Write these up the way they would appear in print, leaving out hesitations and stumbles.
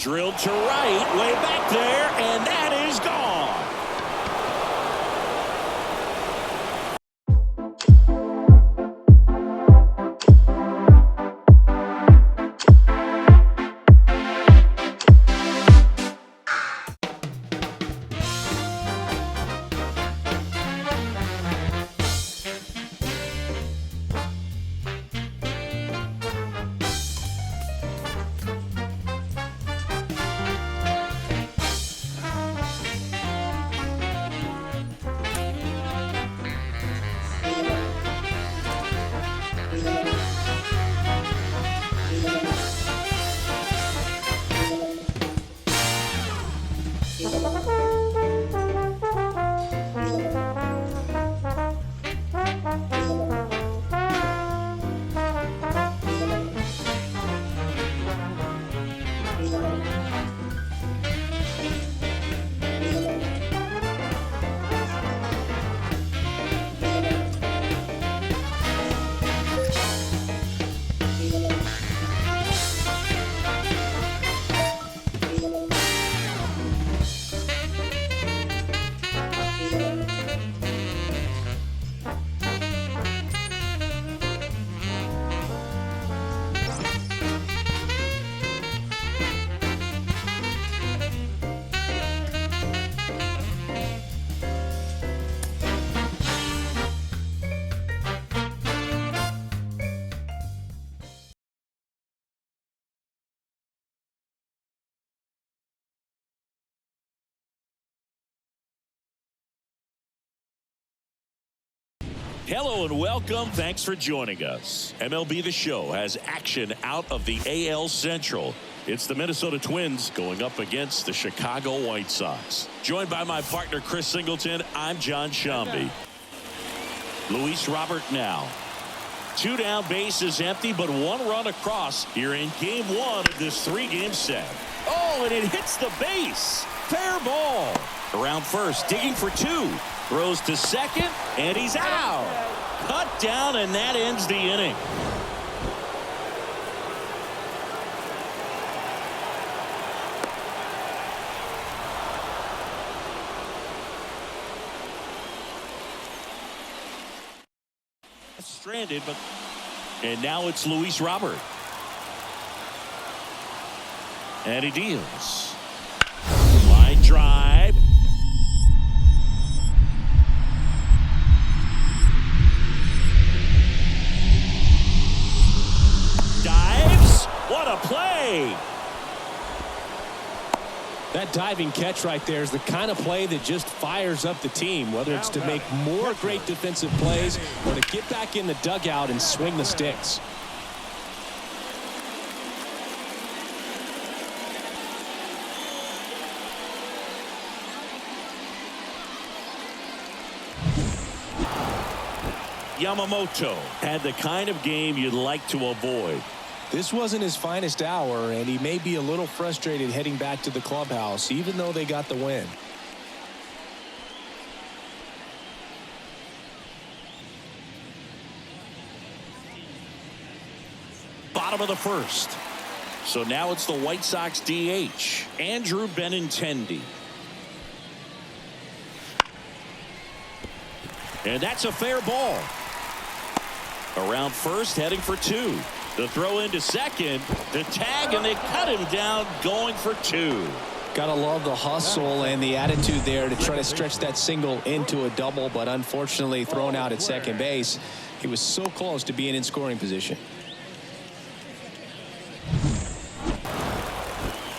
Drilled to right, way back there, and that is gone. Hello and welcome. Thanks for joining us. MLB The Show has action out of the AL Central. It's the Minnesota Twins going up against the Chicago White Sox. Joined by my partner, Chris Singleton, I'm John Shambi. Luis Robert now. 2 down, bases empty, but 1 run across here in game 1 of this 3-game set. Oh, and it hits the base. Fair ball. Around first, digging for 2. Throws to second, and he's out. Cut down, and that ends the inning. Stranded, but and now it's Luis Robert. And he deals. Line drive. Dives. What a play. That diving catch right there is the kind of play that just fires up the team, whether it's to make more great defensive plays or to get back in the dugout and swing the sticks. Yamamoto had the kind of game you'd like to avoid. This wasn't his finest hour, and he may be a little frustrated heading back to the clubhouse, even though they got the win. Bottom of the first. So now it's the White Sox DH, Andrew Benintendi. And that's a fair ball. Around first, heading for 2. The throw into second, the tag, and they cut him down going for 2. Gotta love the hustle and the attitude there to try to stretch that single into a double, but unfortunately thrown out at second base. He was so close to being in scoring position.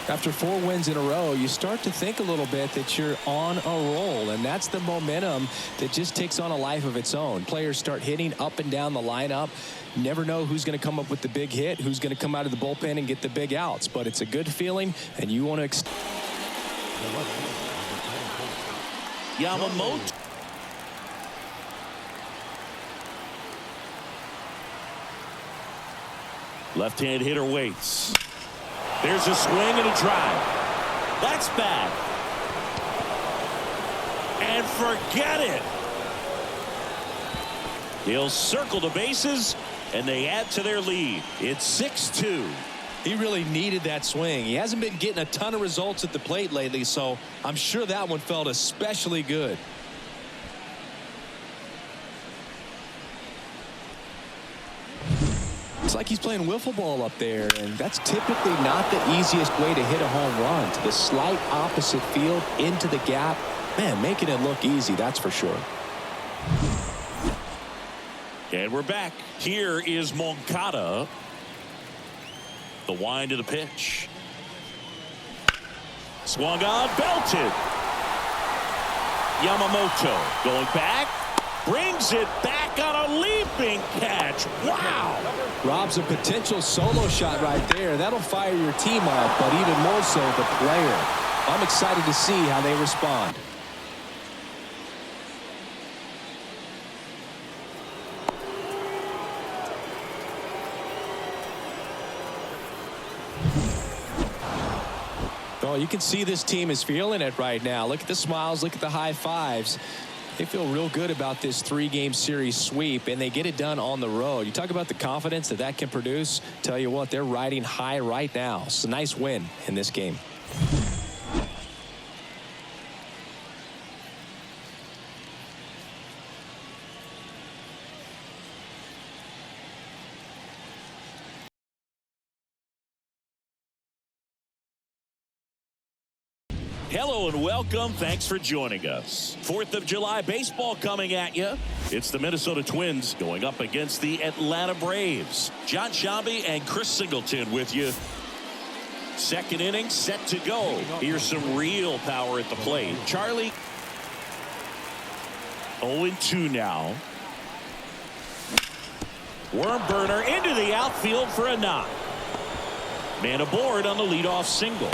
After 4 wins in a row, you start to think a little bit that you're on a roll, and that's the momentum that just takes on a life of its own. Players start hitting up and down the lineup. You never know who's going to come up with the big hit, who's going to come out of the bullpen and get the big outs, but it's a good feeling, and you want to Yamamoto. Left-hand hitter waits. There's a swing and a drive. That's bad. And forget it. He'll circle the bases, and they add to their lead. It's 6-2. He really needed that swing. He hasn't been getting a ton of results at the plate lately, so I'm sure that one felt especially good. It's like he's playing wiffle ball up there, and that's typically not the easiest way to hit a home run. To the slight opposite field, into the gap. Man, making it look easy, that's for sure. And we're back. Here is Moncada. The wind of the pitch. Swung on, belted. Yamamoto going back. Brings it back on a leaping catch. Wow. Robs a potential solo shot right there. That'll fire your team up, but even more so the player. I'm excited to see how they respond. Oh, you can see this team is feeling it right now. Look at the smiles. Look at the high fives. They feel real good about this three-game series sweep, and they get it done on the road. You talk about the confidence that that can produce. Tell you what, they're riding high right now. It's a nice win in this game. Hello and welcome. Thanks for joining us. 4th of July baseball coming at you. It's the Minnesota Twins going up against the Atlanta Braves. John Shambi and Chris Singleton with you. Second inning set to go. Here's some real power at the plate. Charlie 0-2 now. Worm burner into the outfield for a knock. Man aboard on the leadoff single.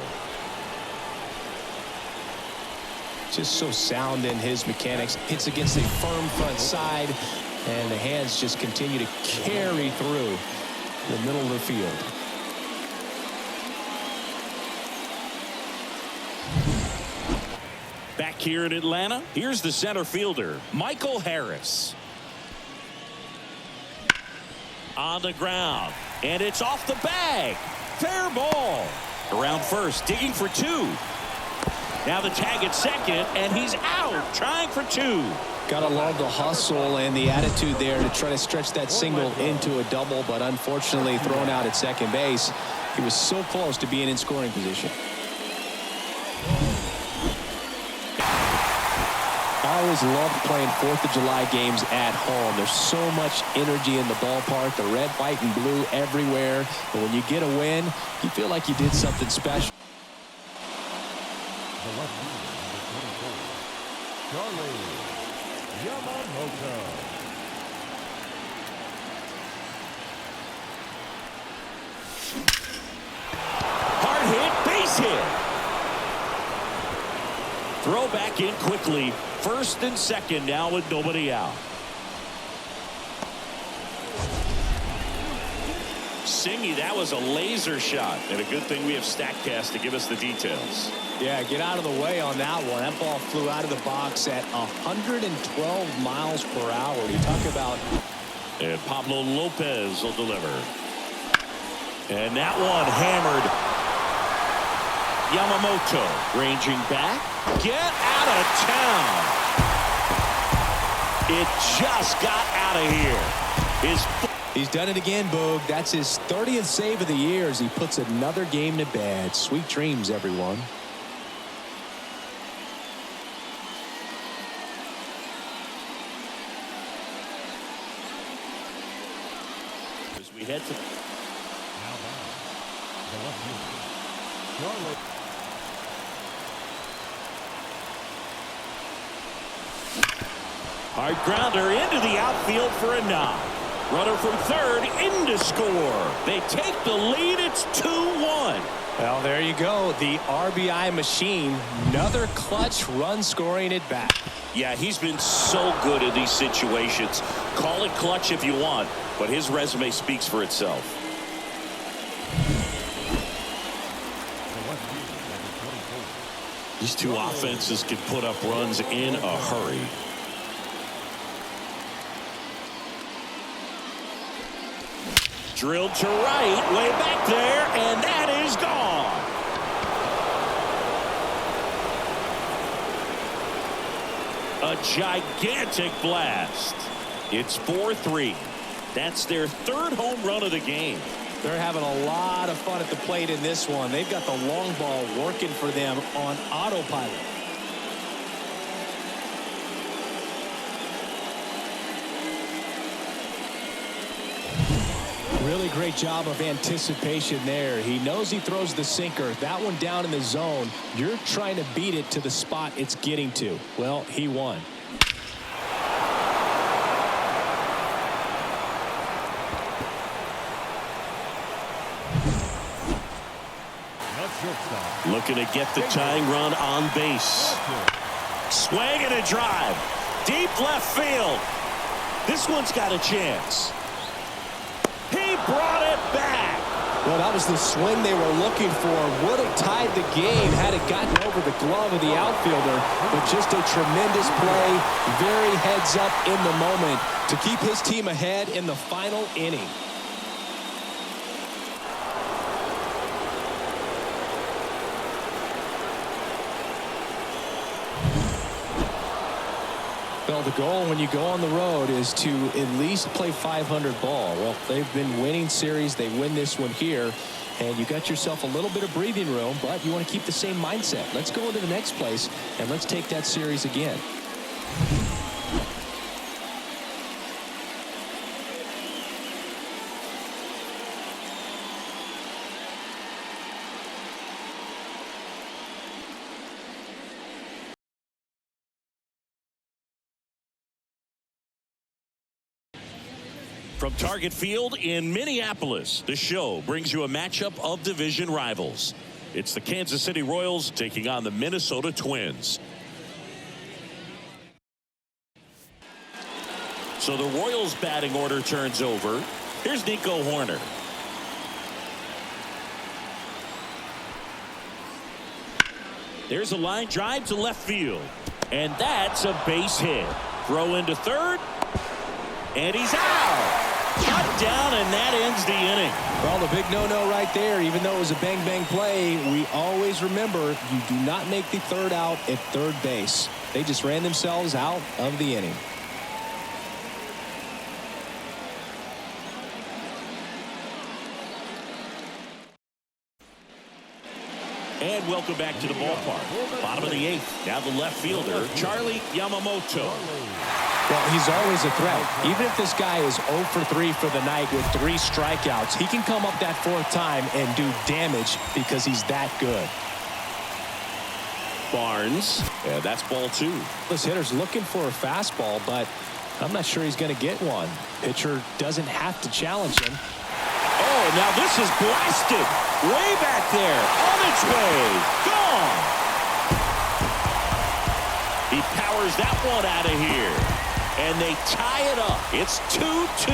Just so sound in his mechanics. Hits against a firm front side, and the hands just continue to carry through the middle of the field. Back here in Atlanta, here's the center fielder, Michael Harris. On the ground, and it's off the bag. Fair ball. Around first, digging for two. Now the tag at second, and he's out, trying for two. Gotta love the hustle and the attitude there to try to stretch that single into a double, but unfortunately thrown out at second base. He was so close to being in scoring position. I always loved playing 4th of July games at home. There's so much energy in the ballpark, the red, white, and blue everywhere. But when you get a win, you feel like you did something special. Charlie Yamamoto. Hard hit, base hit. Throw back in quickly. First and second now with nobody out. Singy, that was a laser shot, and a good thing we have StatCast to give us the details. Yeah, get out of the way on that one. That ball flew out of the box at 112 miles per hour. You talk about. And Pablo Lopez will deliver. And that one hammered. Yamamoto ranging back. Get out of town. It just got out of here. He's done it again, Boog. That's his 30th save of the year as he puts another game to bed. Sweet dreams, everyone. As we head to hard grounder into the outfield for a knock. Runner from third in to score. They take the lead. It's 2-1. Well, there you go. The RBI machine. Another clutch run scoring it back. Yeah, he's been so good in these situations. Call it clutch if you want, but his resume speaks for itself. These two offenses can put up runs in a hurry. Drilled to right, way back there, and that is gone. A gigantic blast. It's 4-3. That's their third home run of the game. They're having a lot of fun at the plate in this one. They've got the long ball working for them on autopilot. Really great job of anticipation there. He knows he throws the sinker. That one down in the zone. You're trying to beat it to the spot it's getting to. Well, he won. Looking to get the tying run on base. Swing and a drive. Deep left field. This one's got a chance. He brought it back. Well, that was the swing they were looking for. Would have tied the game had it gotten over the glove of the outfielder. But just a tremendous play. Very heads up in the moment to keep his team ahead in the final inning. Well, the goal when you go on the road is to at least play 500 ball. Well, they've been winning series. They win this one here, and you got yourself a little bit of breathing room, but you want to keep the same mindset. Let's go into the next place, and let's take that series again. From Target Field in Minneapolis, the show brings you a matchup of division rivals. It's the Kansas City Royals taking on the Minnesota Twins. So the Royals batting order turns over. Here's Nico Horner. There's a line drive to left field. And that's a base hit. Throw into third. And he's out. Cut down, and that ends the inning. Well, the big no-no right there, even though it was a bang-bang play, we always remember you do not make the third out at third base. They just ran themselves out of the inning. And welcome back to the ballpark. Bottom of the eighth. Now the left fielder, Charlie Yamamoto. Well, he's always a threat. Even if this guy is 0 for 3 for the night with 3 strikeouts, he can come up that fourth time and do damage because he's that good. Barnes. Yeah, that's ball 2. This hitter's looking for a fastball, but I'm not sure he's going to get one. Pitcher doesn't have to challenge him. Oh, now this is blasted. Way back there. On its way. Gone. He powers that one out of here. And they tie it up. It's 2-2.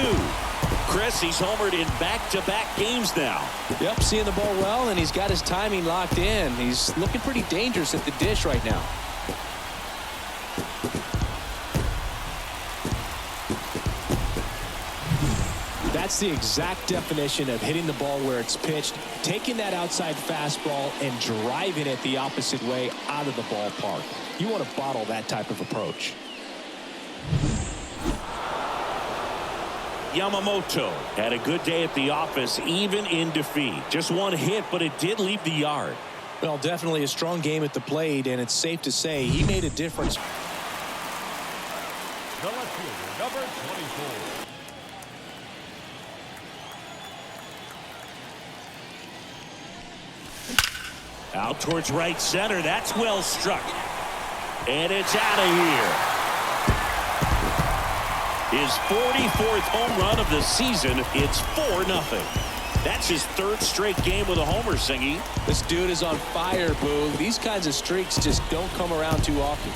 Chris, he's homered in back-to-back games now. Yep, seeing the ball well, and he's got his timing locked in. He's looking pretty dangerous at the dish right now. That's the exact definition of hitting the ball where it's pitched, taking that outside fastball and driving it the opposite way out of the ballpark. You want to bottle that type of approach. Yamamoto had a good day at the office, even in defeat. Just one hit, but it did leave the yard. Well, definitely a strong game at the plate, and it's safe to say he made a difference. The left fielder, number 24. Out towards right center. That's well struck. And it's out of here. His 44th home run of the season. It's 4-0. That's his third straight game with a homer, Singy. This dude is on fire, Boo. These kinds of streaks just don't come around too often.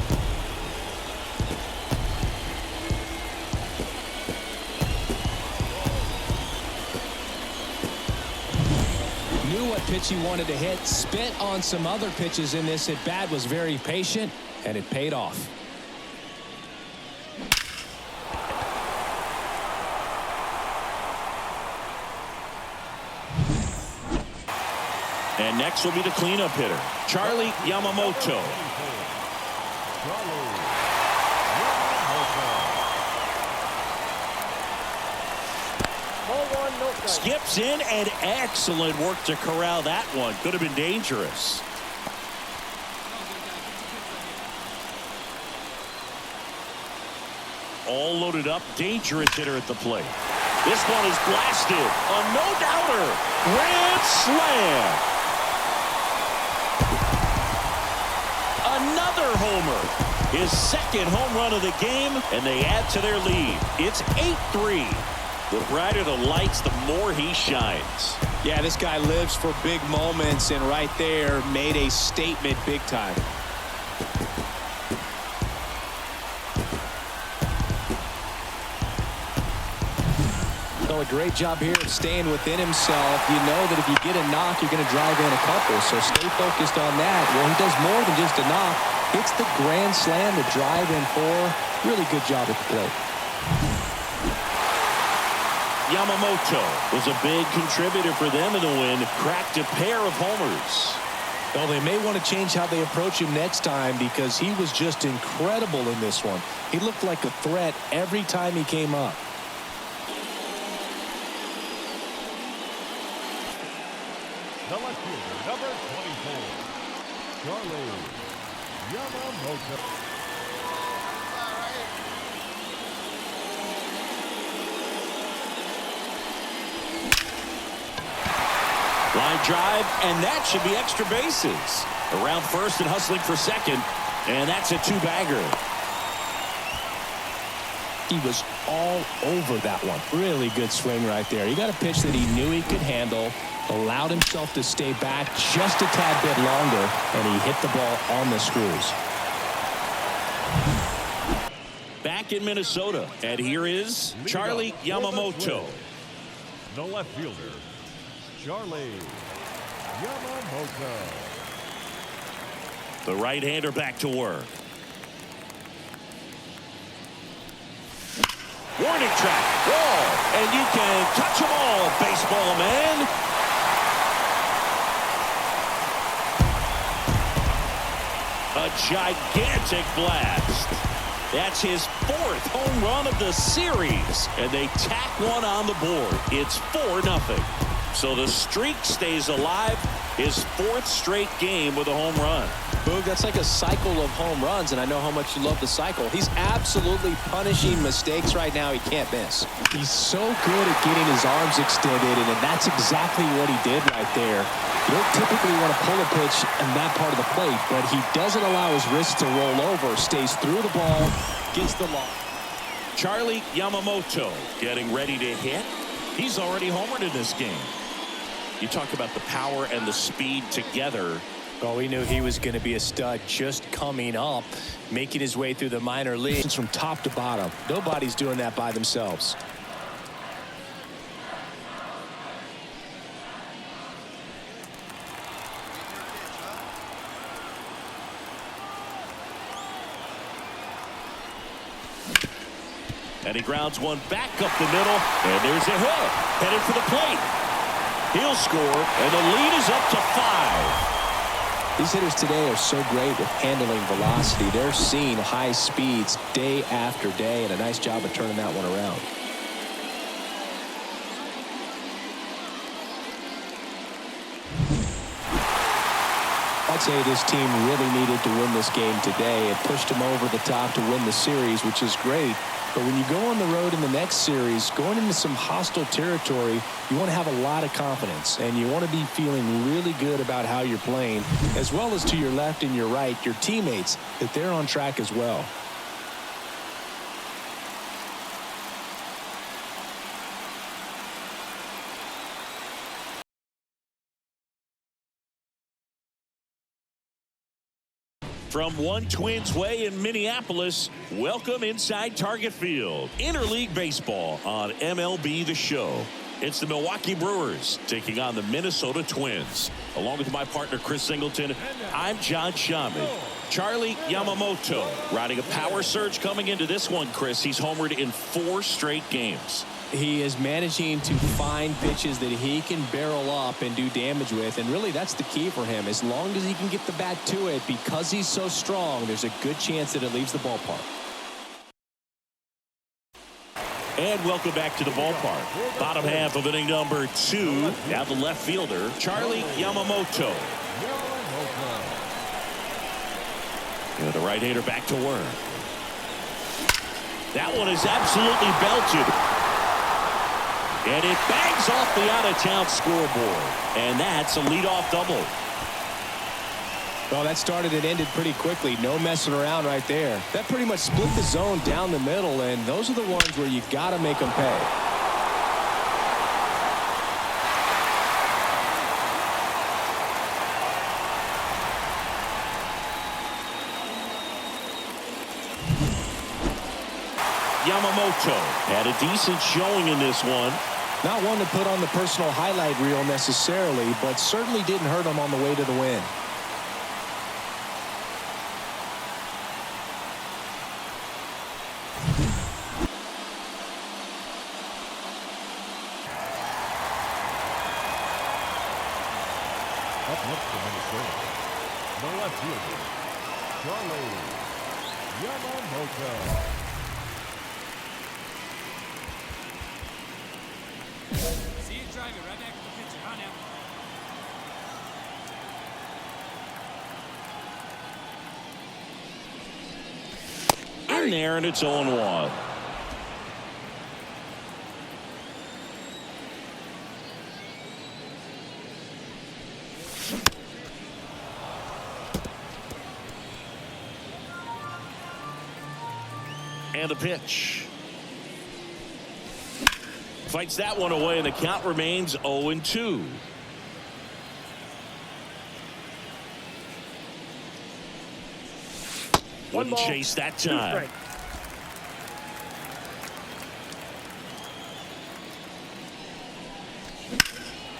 Knew what pitch he wanted to hit. Spit on some other pitches in this at bat. Was very patient, and it paid off. And next will be the cleanup hitter, Charlie Yamamoto. Skips in, and excellent work to corral that one. Could have been dangerous. All loaded up, dangerous hitter at the plate. This one is blasted. A no-doubter. Grand slam. Another homer. His second home run of the game, and they add to their lead. It's 8-3. The brighter the lights, the more he shines. Yeah, this guy lives for big moments, and right there made a statement big time. Well, a great job here of staying within himself. You know that if you get a knock, you're going to drive in a couple, so stay focused on that. Well, he does more than just a knock. Hits the grand slam to drive in 4. Really good job at the plate. Yamamoto was a big contributor for them in the win. Cracked a pair of homers. Well, they may want to change how they approach him next time because he was just incredible in this one. He looked like a threat every time he came up. The left fielder, number 24, Charlie Yamamoto. Line drive, and that should be extra bases. Around first and hustling for second, and that's a two-bagger. He was all over that one. Really good swing right there. He got a pitch that he knew he could handle, allowed himself to stay back just a tad bit longer, and he hit the ball on the screws. Back in Minnesota, and here is Charlie Yamamoto. The left fielder, Charlie Yamamoto. The right-hander back to work. Warning track, wall, and you can touch them all, baseball man. A gigantic blast. That's his 4th home run of the series, and they tack one on the board. It's 4-0. So the streak stays alive. His 4th straight game with a home run. Boog, that's like a cycle of home runs, and I know how much you love the cycle. He's absolutely punishing mistakes right now he can't miss. He's so good at getting his arms extended, and that's exactly what he did right there. You don't typically want to pull a pitch in that part of the plate, but he doesn't allow his wrist to roll over, stays through the ball, gets the lob. Charlie Yamamoto getting ready to hit. He's already homered in this game. You talk about the power and the speed together. Well, we knew he was going to be a stud just coming up, making his way through the minor leagues from top to bottom. Nobody's doing that by themselves. And he grounds one back up the middle, and there's a hit. Headed for the plate. He'll score, and the lead is up to 5. These hitters today are so great with handling velocity. They're seeing high speeds day after day, and a nice job of turning that one around. I'd say this team really needed to win this game today. It pushed them over the top to win the series, which is great. But when you go on the road in the next series, going into some hostile territory, you want to have a lot of confidence, and you want to be feeling really good about how you're playing, as well as to your left and your right, your teammates, that they're on track as well. From One Twins Way in Minneapolis, welcome inside Target Field. Interleague baseball on MLB The Show. It's the Milwaukee Brewers taking on the Minnesota Twins. Along with my partner, Chris Singleton, I'm John Shamit. Charlie Yamamoto riding a power surge coming into this one, Chris. He's homered in 4 straight games. he is managing to find pitches that he can barrel up and do damage with, and really that's the key for him. As long as he can get the bat to it, because he's so strong, there's a good chance that it leaves the ballpark. And welcome back to the ballpark. Bottom half of inning number 2. Now the left fielder, Charlie Yamamoto. And the right-hander back to work. That one is absolutely belted. And it bangs off the out-of-town scoreboard. And that's a leadoff double. Well, that started and ended pretty quickly. No messing around right there. That pretty much split the zone down the middle, and those are the ones where you got to make them pay. Yamamoto had a decent showing in this one. Not one to put on the personal highlight reel necessarily, but certainly didn't hurt him on the way to the win. Up next for Minnesota, the left fielder, Charlie Yamamoto. See you driving right back to the pitcher, huh, now? In there, and it's 0-1. And the pitch. Fights that one away, and the count remains 0-2. Wouldn't chase that time.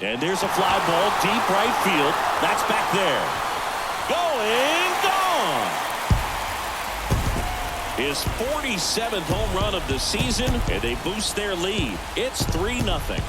And there's a fly ball deep right field. That's back there. Going, gone. His 47th home run of the season, and they boost their lead. It's 3-0.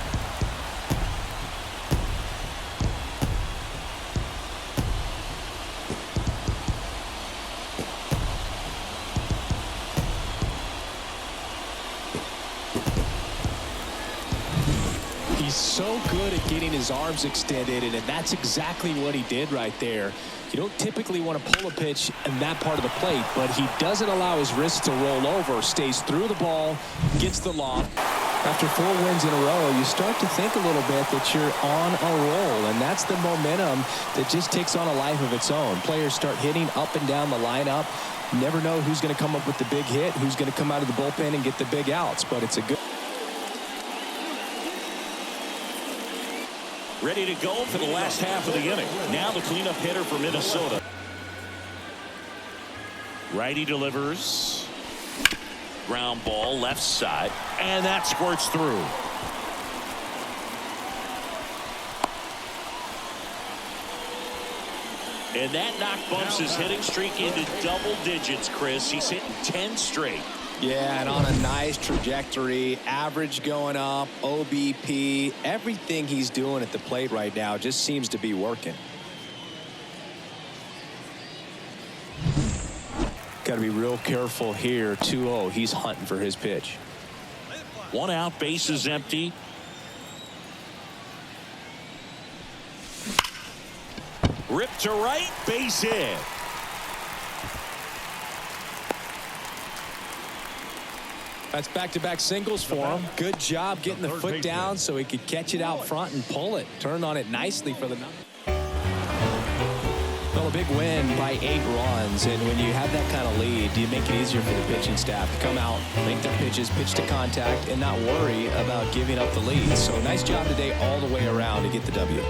He's so good at getting his arms extended, and that's exactly what he did right there. You don't typically want to pull a pitch in that part of the plate, but he doesn't allow his wrist to roll over, stays through the ball, gets the loft. After 4 wins in a row, you start to think a little bit that you're on a roll, and that's the momentum that just takes on a life of its own. Players start hitting up and down the lineup. Never know who's going to come up with the big hit, who's going to come out of the bullpen and get the big outs, but it's a good... Ready to go for the last half of the inning. Now the cleanup hitter for Minnesota. Righty delivers. Ground ball left side. And that squirts through. And that knock bumps his hitting streak into double digits, Chris. He's hitting 10 straight. Yeah, and on a nice trajectory, average going up, OBP, everything he's doing at the plate right now just seems to be working. Got to be real careful here. 2-0, he's hunting for his pitch. 1 out, bases empty. Ripped to right, base hit. That's back-to-back singles for him. Good job getting the foot down so he could catch it out front and pull it. Turned on it nicely for the number. Well, a big win by 8 runs, and when you have that kind of lead, you make it easier for the pitching staff to come out, make their pitches, pitch to contact, and not worry about giving up the lead. So nice job today all the way around to get the W.